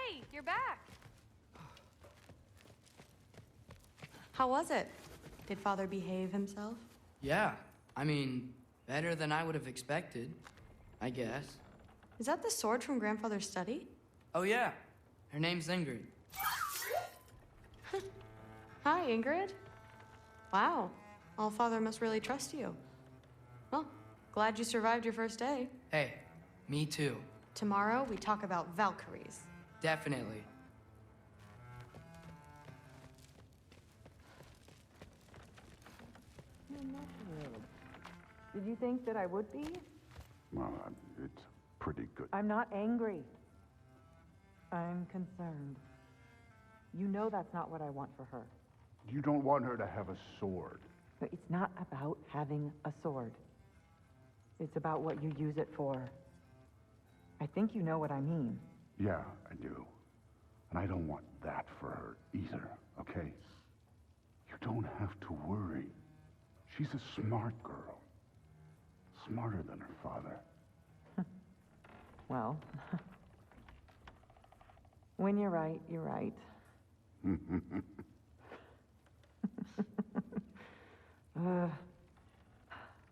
Hey, you're back. How was it? Did Father behave himself? Yeah, I mean, better than I would have expected, I guess. Is that the sword from Grandfather's study? Oh yeah, her name's Ingrid. Hi, Ingrid. Wow, All-Father must really trust you. Well, glad you survived your first day. Hey, me too. Tomorrow, we talk about Valkyries. Definitely. Did you think that I would be? Well, it's pretty good. I'm not angry. I'm concerned. You know that's not what I want for her. You don't want her to have a sword. But it's not about having a sword. It's about what you use it for. I think you know what I mean. Yeah, I do. And I don't want that for her either, okay? You don't have to worry. She's a smart girl. Smarter than her father. Well, when you're right, you're right.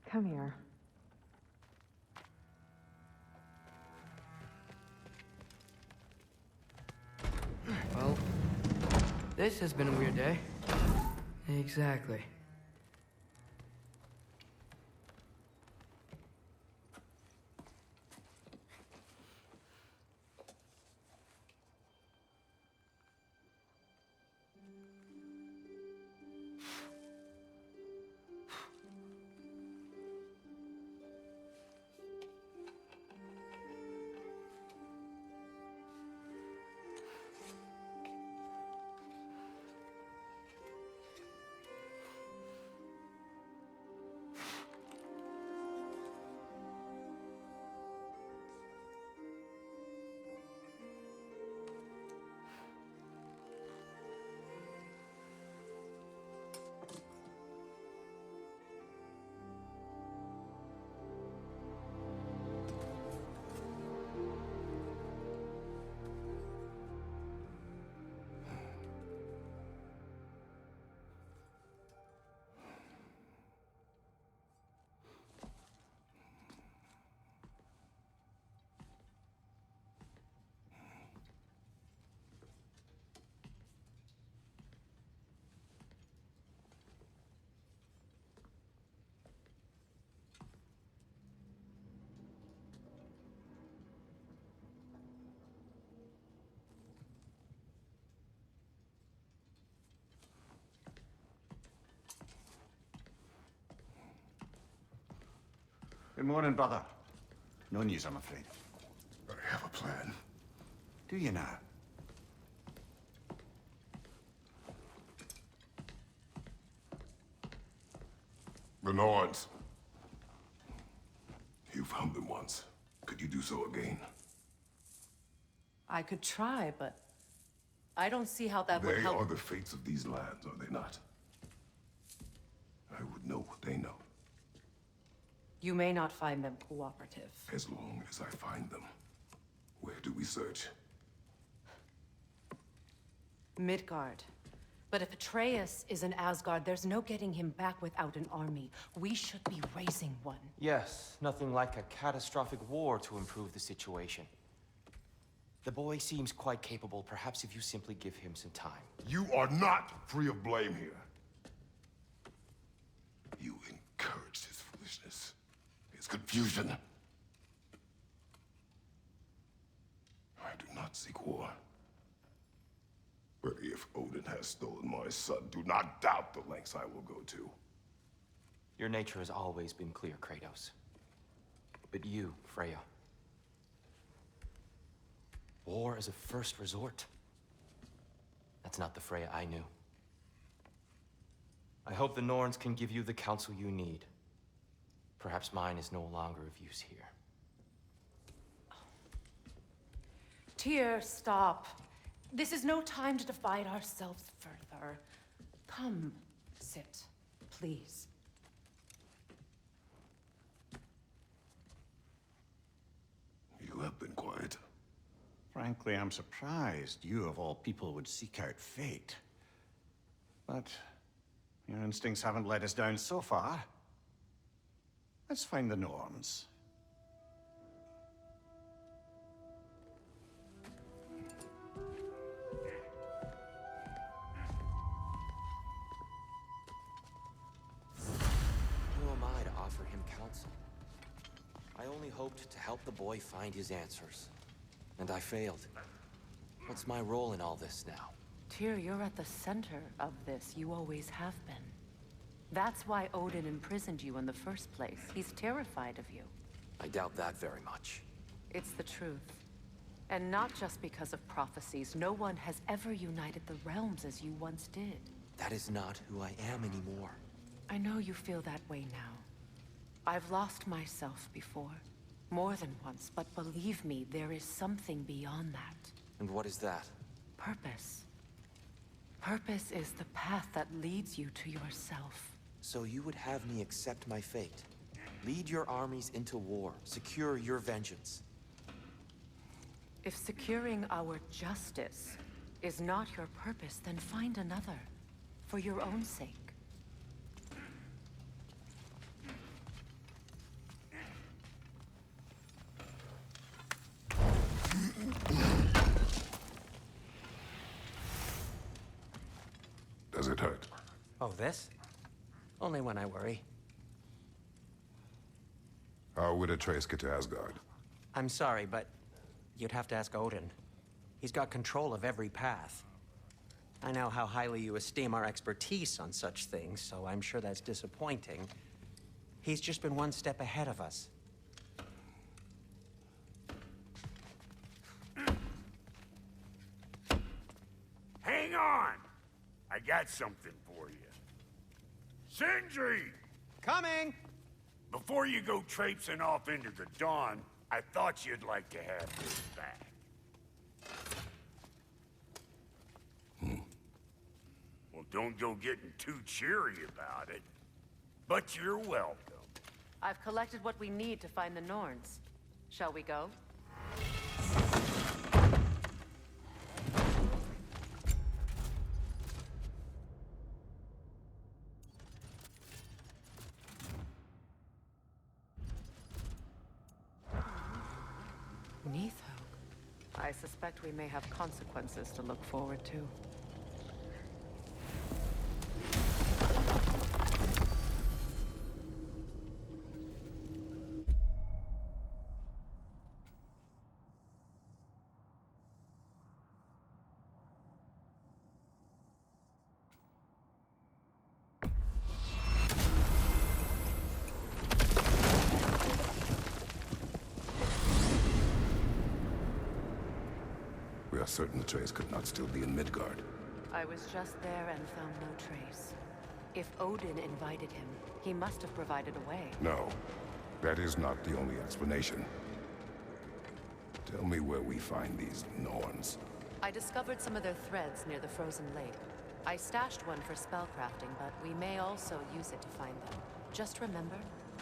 Come here. Well, this has been a weird day. Exactly. Good morning, brother. No news, I'm afraid. I have a plan. Do you now? The Norns. You found them once. Could you do so again? I could try, but I don't see how that would They help. are the fates of these lands, are they not? I would know what they know, You may not find them cooperative. as long as I find them. Where do we search? Midgard. But if Atreus is in Asgard, there's no getting him back without an army. We should be raising one. Yes, nothing like a catastrophic war to improve the situation. The boy seems quite capable. Perhaps if you simply give him some time. You are not free of blame here. You encouraged his foolishness, his confusion. I do not seek war. But if Odin has stolen my son, do not doubt the lengths I will go to. Your nature has always been clear, Kratos. But you, Freya. War as a first resort. That's not the Freya I knew. I hope the Norns can give you the counsel you need. Perhaps mine is no longer of use here. Tyr, stop. This is no time to divide ourselves further. Come, sit, please. You have been quiet. Frankly, I'm surprised you of all people would seek out fate. But your instincts haven't let us down so far. Let's find the Norns. Who am I to offer him counsel? I only hoped to help the boy find his answers. And I failed. What's my role in all this now? Tyr, you're at the center of this. You always have been. That's why Odin imprisoned you in the first place. He's terrified of you. I doubt that very much. It's the truth. And not just because of prophecies. No one has ever united the realms as you once did. That is not who I am anymore. I know you feel that way now. I've lost myself before. More than once, but believe me, there is something beyond that. And what is that? Purpose. Purpose is the path that leads you to yourself. So you would have me accept my fate? Lead your armies into war, secure your vengeance. If securing our justice is not your purpose, then find another. For your own sake. Does it hurt? Oh, this? Only when I worry. How would Atreus get to Asgard? I'm sorry, but you'd have to ask Odin. He's got control of every path. I know how highly you esteem our expertise on such things, so I'm sure that's disappointing. He's just been one step ahead of us. Hang on! I got something for you. Sindri! Coming! Before you go traipsing off into the dawn, I thought you'd like to have this back. Well, don't go getting too cheery about it. But you're welcome. I've collected what we need to find the Norns. Shall we go? I suspect we may have consequences to look forward to. We are certain Atreus could not still be in Midgard. I was just there and found no trace. If Odin invited him, he must have provided a way. No, that is not the only explanation. Tell me where we find these Norns. I discovered some of their threads near the frozen lake. I stashed one for spellcrafting, but we may also use it to find them. Just remember,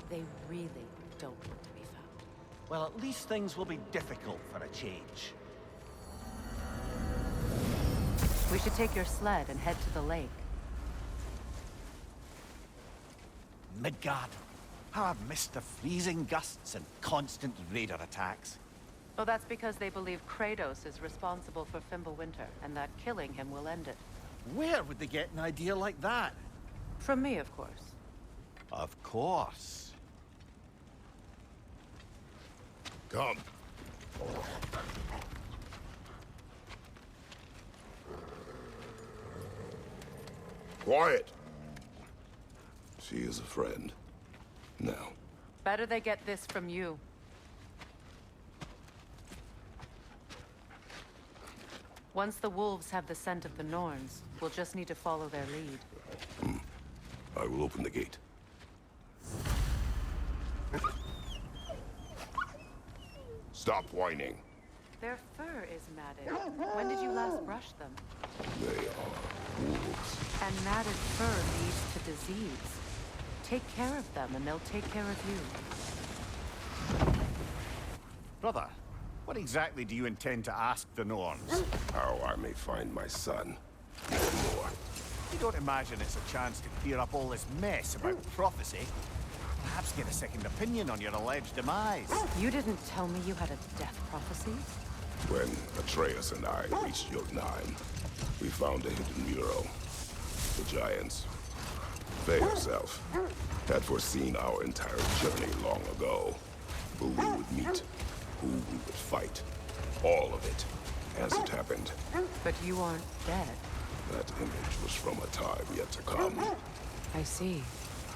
they really don't want to be found. Well, at least things will be difficult for a change. We should take your sled and head to the lake. Midgard. How I've missed the freezing gusts and constant raider attacks. Well, that's because they believe Kratos is responsible for Fimbulwinter, and that killing him will end it. Where would they get an idea like that? From me, of course. Of course. Come. Quiet! She is a friend. Now. Better they get this from you. Once the wolves have the scent of the Norns, we'll just need to follow their lead. I will open the gate. Stop whining. Their fur is matted. When did you last brush them? They are wolves. And matted fur leads to disease. Take care of them, and they'll take care of you. Brother, What exactly do you intend to ask the Norns? How I may find my son. Even more. You don't imagine it's a chance to clear up all this mess about prophecy? Perhaps get a second opinion on your alleged demise. You didn't tell me you had a death prophecy? When Atreus and I reached Jotunheim, we found a hidden mural. The giants, they herself, had foreseen our entire journey long ago. Who we would meet, who we would fight. All of it, as it happened. But you aren't dead. That image was from a time yet to come. I see.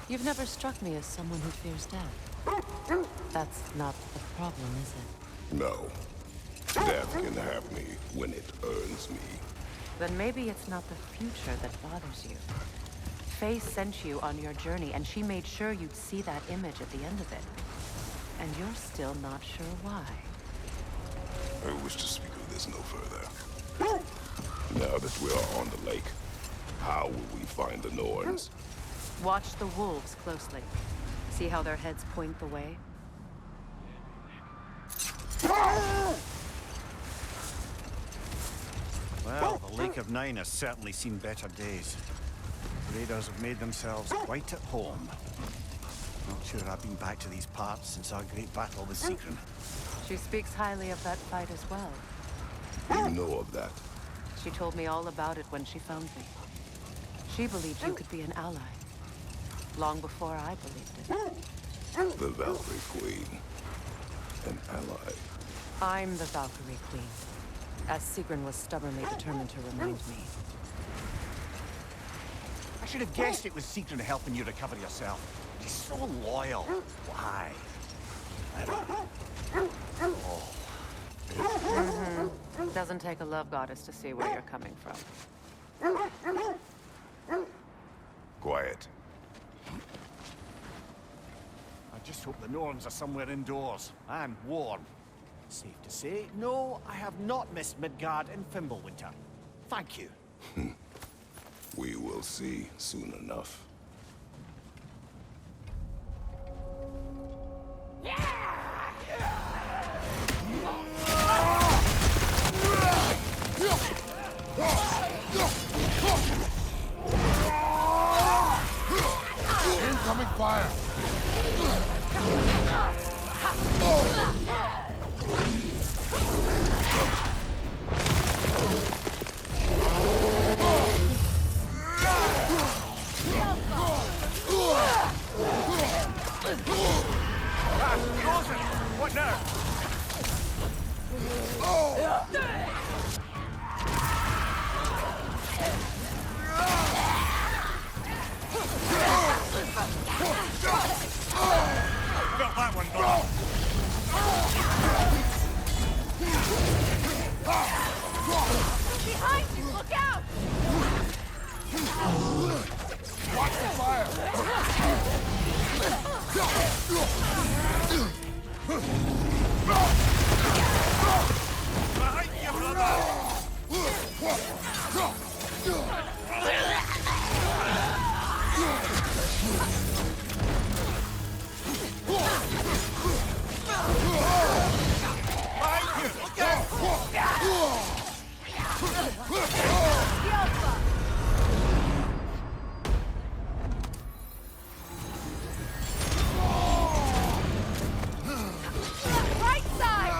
You've never struck me as someone who fears death. That's not the problem, is it? No. Death can have me when it earns me. Then maybe it's not the future that bothers you. Faye sent you on your journey, and she made sure you'd see that image at the end of it. And you're still not sure why. I wish to speak of this no further. Now that we are on the lake, how will we find the Norns? Watch the wolves closely. See how their heads point the way? Well, the Lake of Nine has certainly seen better days. Raiders have made themselves quite at home. Not sure I've been back to these parts since our great battle with Sigrun. She speaks highly of that fight as well. You know of that? She told me all about it when she found me. She believed you could be an ally. Long before I believed it. The Valkyrie Queen. An ally. I'm the Valkyrie Queen, as Sigrun was stubbornly determined to remind me. I should have guessed it was Sigrun helping you recover yourself. She's so loyal. Why? I don't know. Oh. Doesn't take a love goddess to see where you're coming from. Quiet. I just hope the Norns are somewhere indoors and warm. Safe to say, no, I have not missed Midgard and Fimbulwinter. Thank you. We will see soon enough. Incoming fire! What now? Got that one, bro. Behind you! Look out! Watch the fire! Behind you, brother! Right side!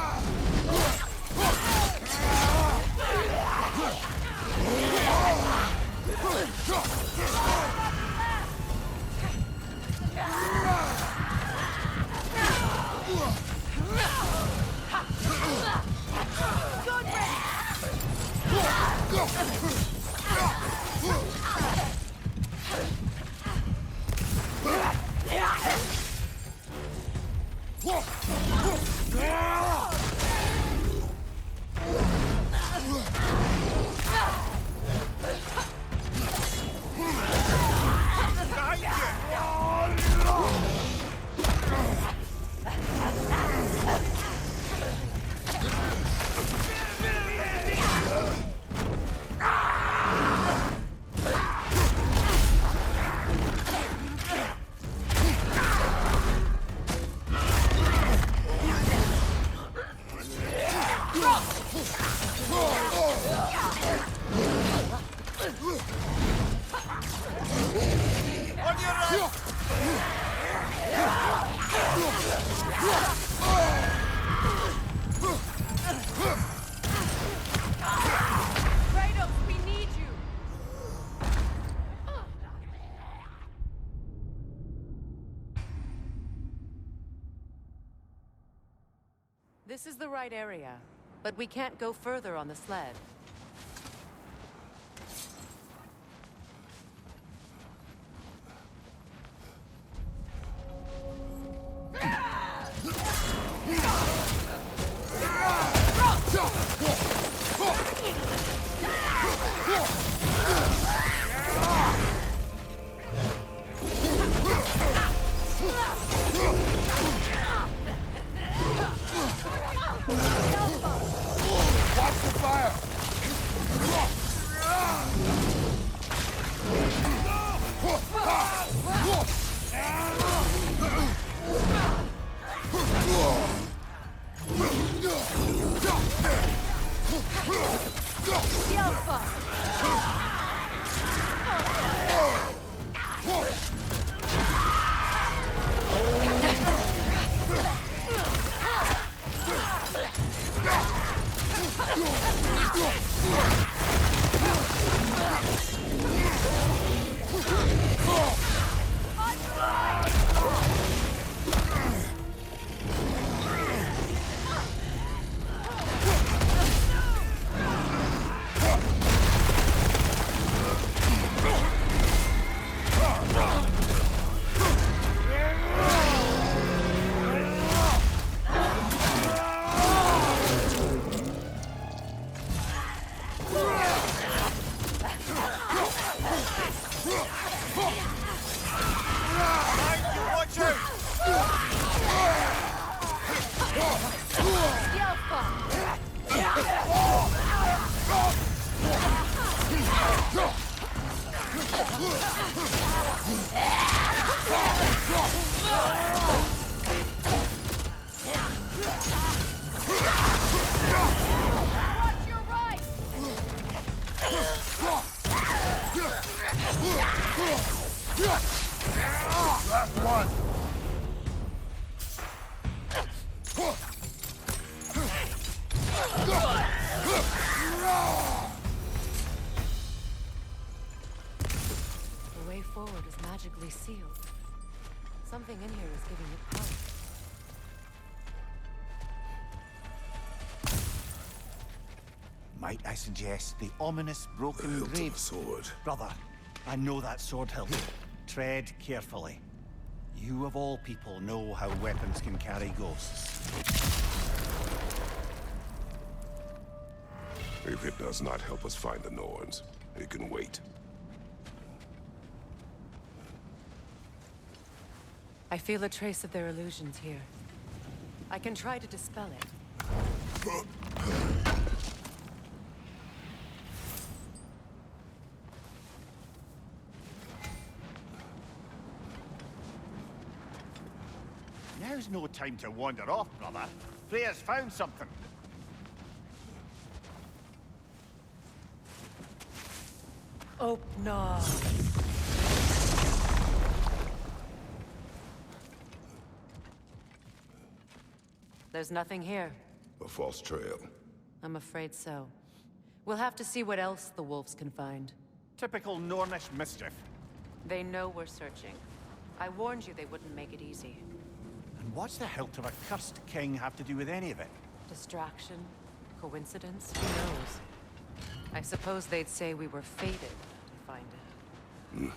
This is the right area, but we can't go further on the sled. The way forward is magically sealed. Something in here is giving it power. Might I suggest the ominous broken hilt of grave? the sword. Brother, I know that sword hilt. Tread carefully. You of all people know how weapons can carry ghosts. If it does not help us find the Norns, it can wait. I feel a trace of their illusions here. I can try to dispel it. Now's no time to wander off, brother. Freya's found something. Oh, no. There's nothing here. A false trail. I'm afraid so. We'll have to see what else the wolves can find. Typical Nornish mischief. They know we're searching. I warned you they wouldn't make it easy. And what's the hilt of a cursed king have to do with any of it? Distraction? Coincidence? Who knows? I suppose they'd say we were fated to find it.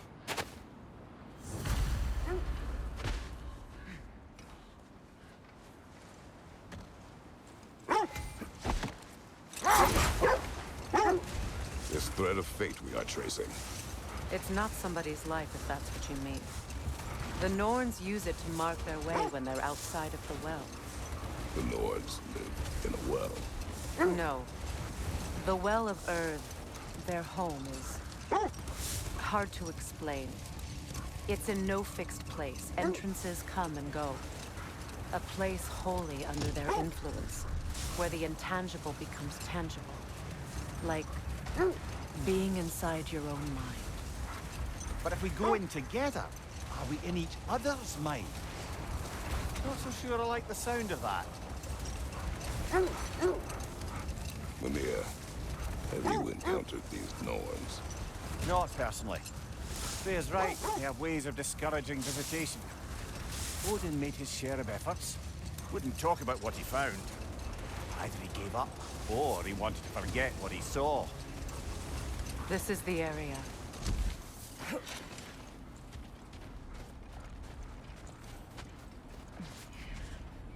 This thread of fate we are tracing. It's not somebody's life, if that's what you mean. The Norns use it to mark their way when they're outside of the well. The Norns live in a well. No. The Well of Earth, their home, is hard to explain. It's in no fixed place. Entrances come and go. A place wholly under their influence, where the intangible becomes tangible. Like being inside your own mind. But if we go in together, are we in each other's mind? Not so sure I like the sound of that. Mimir, have you encountered these Norns? Not personally. Freya's right. They have ways of discouraging visitation. Odin made his share of efforts. Wouldn't talk about what he found. Either he gave up, or he wanted to forget what he saw. This is the area.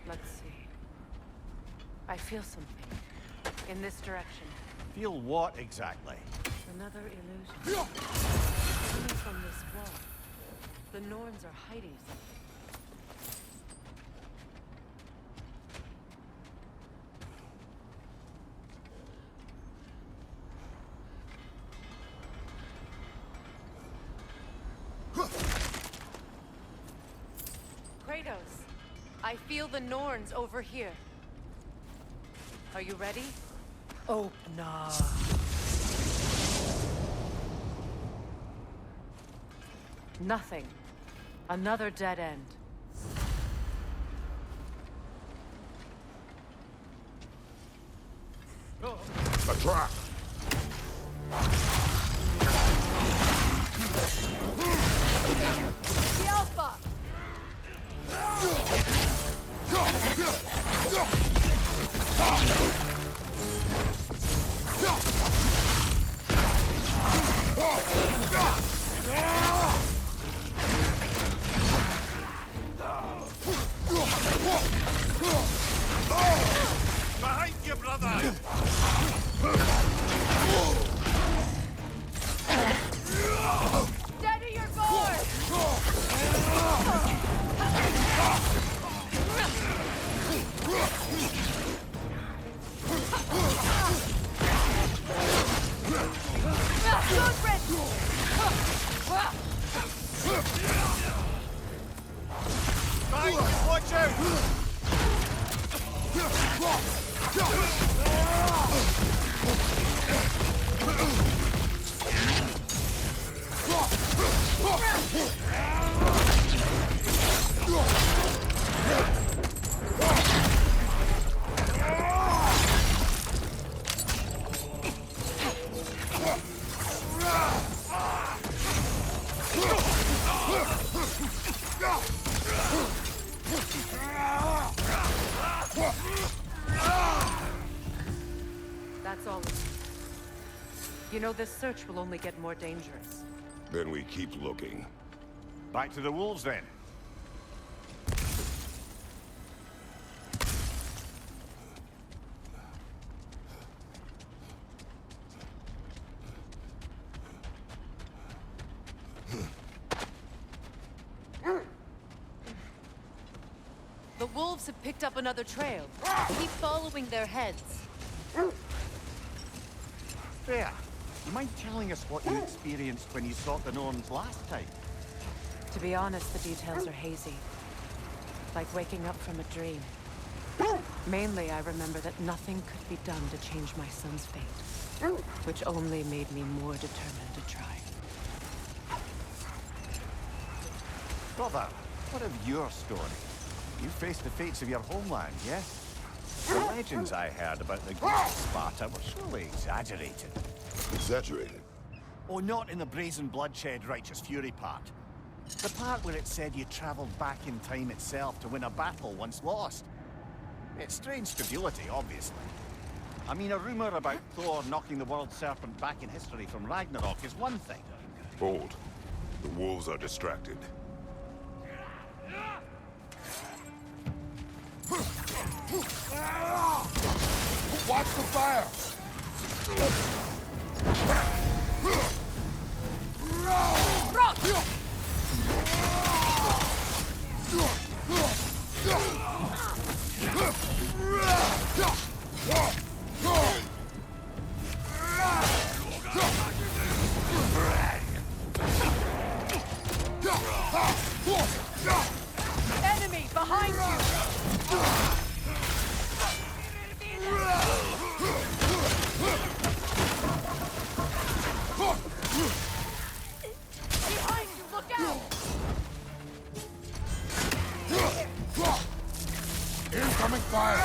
Let's see. I feel something. In this direction. Feel what exactly? Another illusion. Coming from this wall. The Norns are hiding something. Kratos, I feel the Norns over here. Are you ready? Oh, nah. Nothing. Another dead end. A trap! The Alpha! Behind you, brother! Steady your board! Good, Red! Mike, watch out! That's all. You know, this search will only get more dangerous. Then we keep looking. Back to the wolves, then. The wolves have picked up another trail. Keep following their heads. Freya, you mind telling us what you experienced when you sought the Norns last time? To be honest, the details are hazy. Like waking up from a dream. Mainly, I remember that nothing could be done to change my son's fate. Which only made me more determined to try. Brother, what of your story? You faced the fates of your homeland, yes? The legends I heard about the Greeks of Sparta were surely exaggerated. Exaggerated? Oh, not in the brazen bloodshed righteous fury part. The part where it said you traveled back in time itself to win a battle once lost. It's strange credulity, obviously. I mean, a rumor about Thor knocking the world serpent back in history from Ragnarok is one thing. Hold. The wolves are distracted. Watch the fire! Enemy behind you! Behind you, look out! Incoming fire!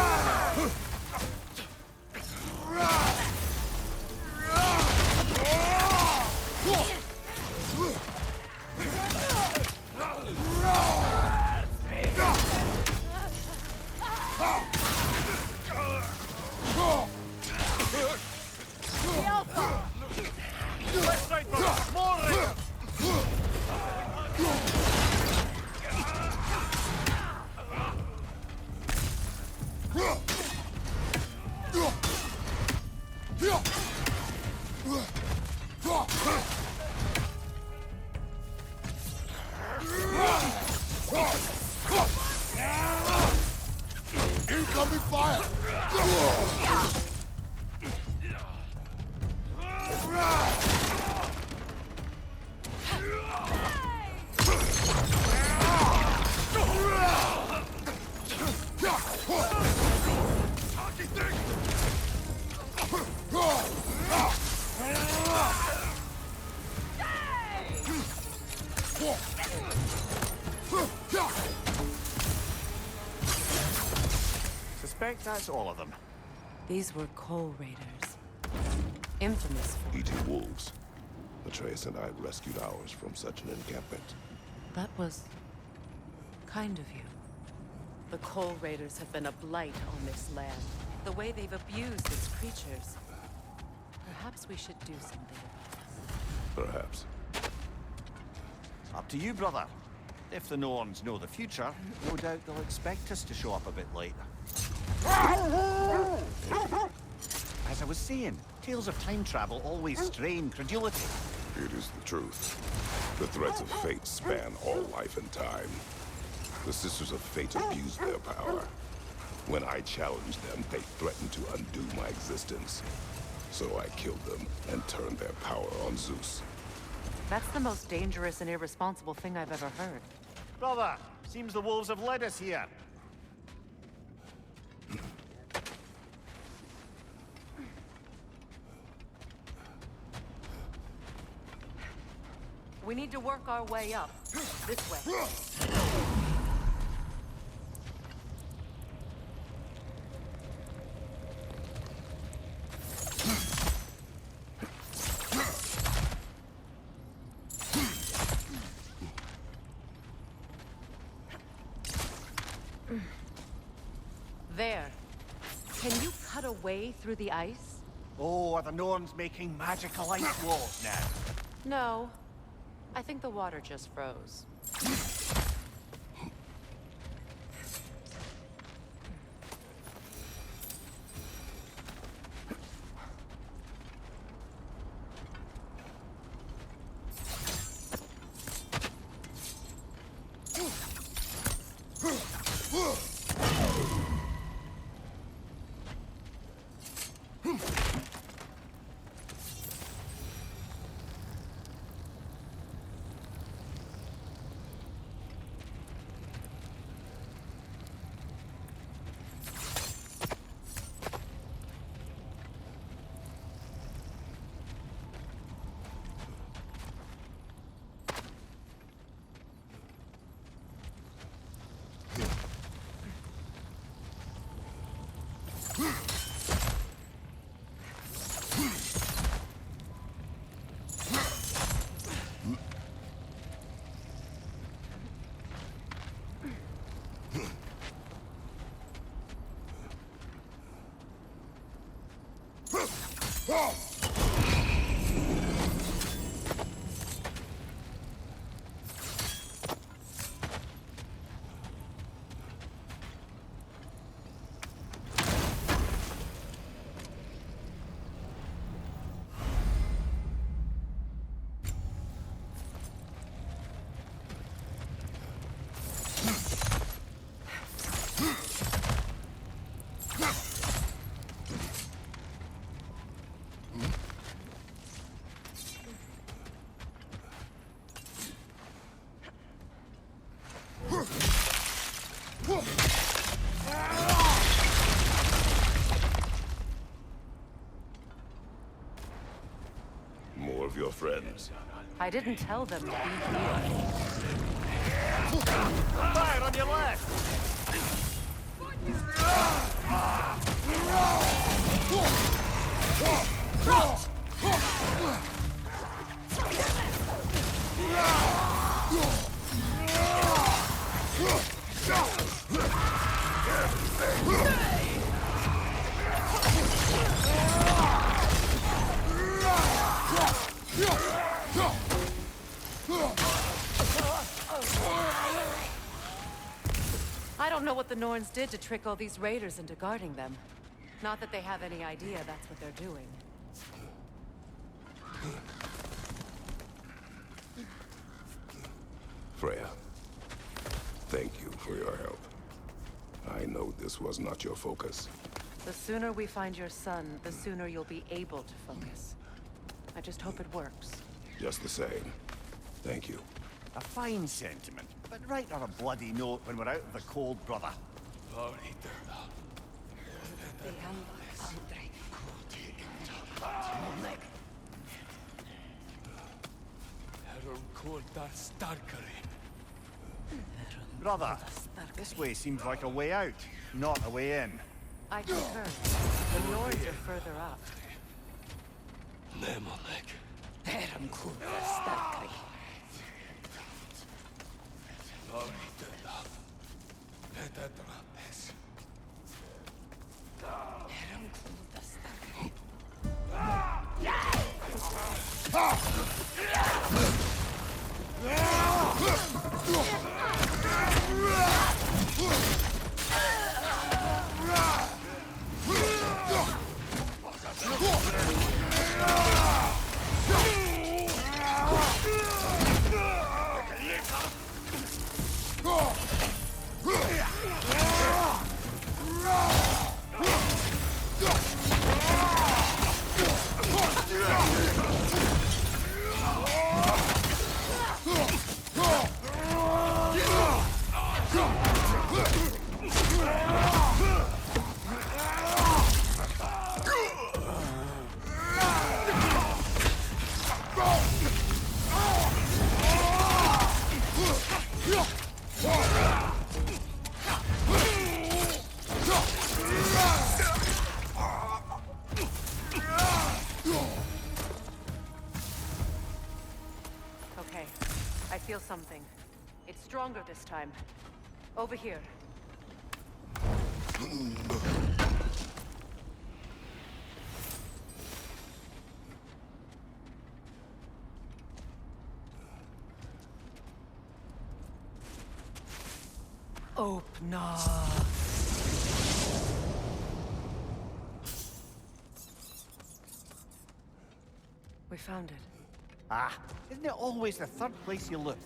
Suspect that's all of them. These were coal raiders. Infamous for... Eating wolves. Atreus and I rescued ours from such an encampment. That was... kind of you. The coal raiders have been a blight on this land. The way they've abused its creatures. Perhaps we should do something about this. Perhaps. Up to you, brother. If the Norns know the future, no doubt they'll expect us to show up a bit later. As I was saying, tales of time travel always strain credulity. It is the truth. The threads of fate span all life and time. The Sisters of Fate abused their power. When I challenged them, they threatened to undo my existence. So I killed them and turned their power on Zeus. That's the most dangerous and irresponsible thing I've ever heard. Brother, seems the wolves have led us here. We need to work our way up. This way. There. Can you cut a way through the ice? Oh, are the Norns making magical ice walls now? No. I think the water just froze. More of your friends. I didn't tell them to be here. Fire on your left! I don't know what the Norns did to trick all these raiders into guarding them. Not that they have any idea that's what they're doing. Freya, thank you for your help. I know this was not your focus. The sooner we find your son, the sooner you'll be able to focus. I just hope it works. Just the same. Thank you. A fine sentiment, but write her a bloody note when we're out of the cold, brother. Brother, this way seems like a way out, not a way in. I concur. The Nords are further up. Okay, I feel something. It's stronger this time. Over here. Open up. We found it. Ah, isn't it always the third place you look?